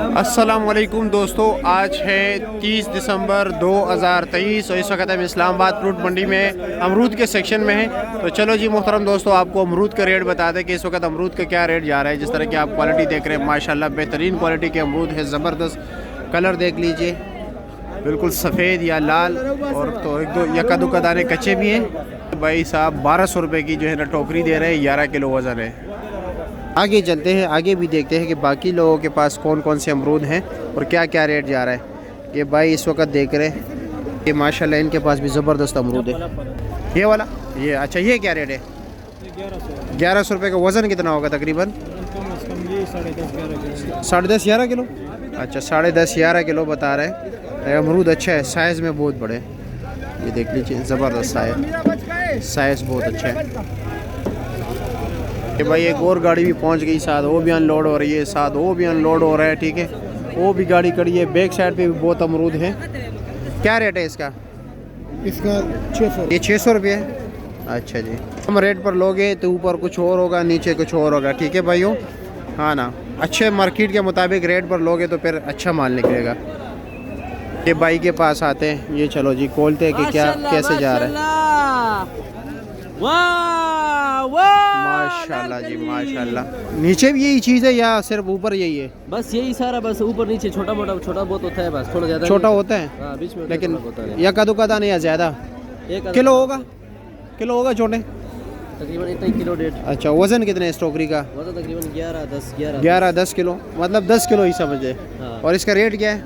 अस्सलाम वालेकुम दोस्तों, आज है 30 दिसंबर 2023 और इस वक्त हम इस्लामाबाद फ्रूट मंडी में अमरूद के सेक्शन में हैं। तो चलो जी मोहतरम दोस्तों, आपको अमरूद का रेट बता दें कि इस वक्त अमरूद का क्या रेट जा रहा है। जिस तरह की आप क्वालिटी देख रहे हैं, माशाल्लाह बेहतरीन क्वालिटी के अमरूद है, ज़बरदस्त कलर देख लीजिए, बिल्कुल सफ़ेद या लाल, और तो एक दो यका दुका दाने कच्चे भी हैं। भाई साहब 1200 रुपये की जो है ना टोकरी दे रहे हैं, 11 किलो वज़न है। आगे चलते हैं, आगे भी देखते हैं कि बाकी लोगों के पास कौन कौन से अमरूद हैं और क्या क्या रेट जा रहा है। ये भाई इस वक्त देख रहे हैं, ये माशाल्लाह इनके पास भी ज़बरदस्त अमरूद है। ये वाला, ये अच्छा, ये क्या रेट है? 1100 रुपये का। वज़न कितना होगा तकरीबन? 10.5 11 किलो। अच्छा, 10.5 11 किलो बता रहे हैं। अमरूद अच्छा है, साइज़ में बहुत बड़े, ये देख लीजिए, ज़बरदस्त साइज़ बहुत अच्छा है। कि भाई एक और गाड़ी भी पहुंच गई, साथ वो भी अनलोड हो रही है, साथ वो भी अनलोड हो रहा है। ठीक है, वो भी गाड़ी खड़ी है, बैक साइड पे भी बहुत अमरूद है। क्या रेट है इसका? इसका 600। ये 600 रुपये है। अच्छा जी, हम रेट पर लोगे तो ऊपर कुछ और होगा, नीचे कुछ और होगा। ठीक है भाइयों, हाँ ना, अच्छे मार्केट के मुताबिक रेट पर लोगे तो फिर अच्छा माल निकलेगा। ये भाई के पास आते हैं, ये चलो जी खोलते हैं कि क्या कैसे जा रहा है। माशाल्लाह जी माशाल्लाह। नीचे भी यही चीज़ है या सिर्फ ऊपर यही है? बस यही सारा, बस ऊपर नीचे छोटा बहुत होता है, बस थोड़ा ज़्यादा छोटा होता है। हाँ, बीच में लेकिन या यका दुका दाने या ज़्यादा किलो होगा छोटे तकरीबन इतना ही किलो डेढ़। अच्छा, वज़न कितने है इस टोकरी का? वजन तकरीबन 11-10 किलो, मतलब 10 किलो ही समझे। हाँ। और इसका रेट क्या है?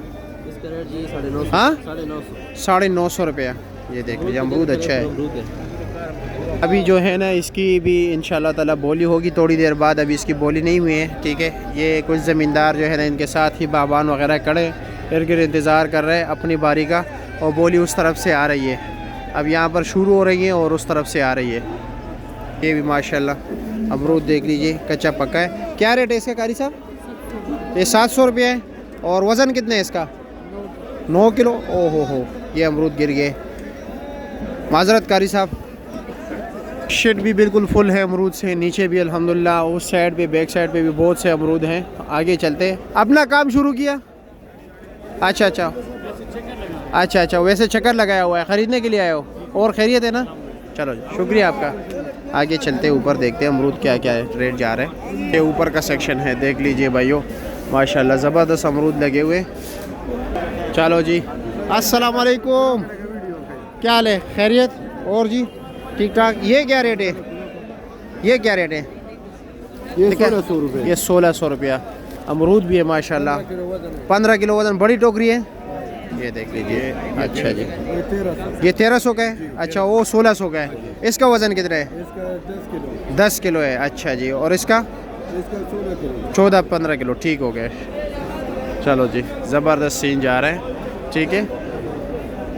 इसका रेट जी 950। हाँ, 950। 950 रुपया। ये देख लीजिए, अमरूद अच्छा है। अभी जो है ना इसकी भी इंशाल्लाह ताला बोली होगी थोड़ी देर बाद, अभी इसकी बोली नहीं हुई है। ठीक है, ये कुछ ज़मींदार जो है ना इनके साथ ही बाबान वगैरह खड़े इर्द गिर्द इंतज़ार कर रहे हैं अपनी बारी का, और बोली उस तरफ से आ रही है। अब यहाँ पर शुरू हो रही है और उस तरफ से आ रही है। ये भी माशाल्लाह अमरूद देख लीजिए, कच्चा पक्का है। क्या रेट है इसका कारी साहब? ये 700 रुपये है। और वज़न कितने है इसका? 9 किलो। ओहो हो, ये अमरूद गिर गए, माजरत कारी साहब। शेड भी बिल्कुल फुल है अमरूद से, नीचे भी अल्हम्दुलिल्लाह, उस साइड पे बैक साइड पे भी बहुत से अमरूद हैं। आगे चलते हैं। अपना काम शुरू किया? अच्छा, वैसे चक्कर लगाया हुआ है, ख़रीदने के लिए आए हो? और खैरियत है ना? चलो शुक्रिया आपका। आगे चलते ऊपर देखते हैं अमरूद क्या क्या है रेट जा रहे हैं। ये ऊपर का सेक्शन है, देख लीजिए भाइयों, माशाल्लाह ज़बरदस्त अमरूद लगे हुए। चलो जी, अस्सलाम वालेकुम, क्या हाल है? खैरियत? और जी ठीक ठाक। ये क्या रेट है? ये 1600 रुपये। ये 1600 रुपया। अमरूद भी है माशाल्लाह, 15 किलो वज़न, बड़ी टोकरी है। ये देख लीजिए। अच्छा जी, ये 1300 का है। अच्छा, वो 1600 का है। इसका वज़न कितना है? 10 किलो है। अच्छा जी, और इसका 14-15 किलो। ठीक हो गया। चलो जी, ज़बरदस्त सीन जा रहा है। ठीक है।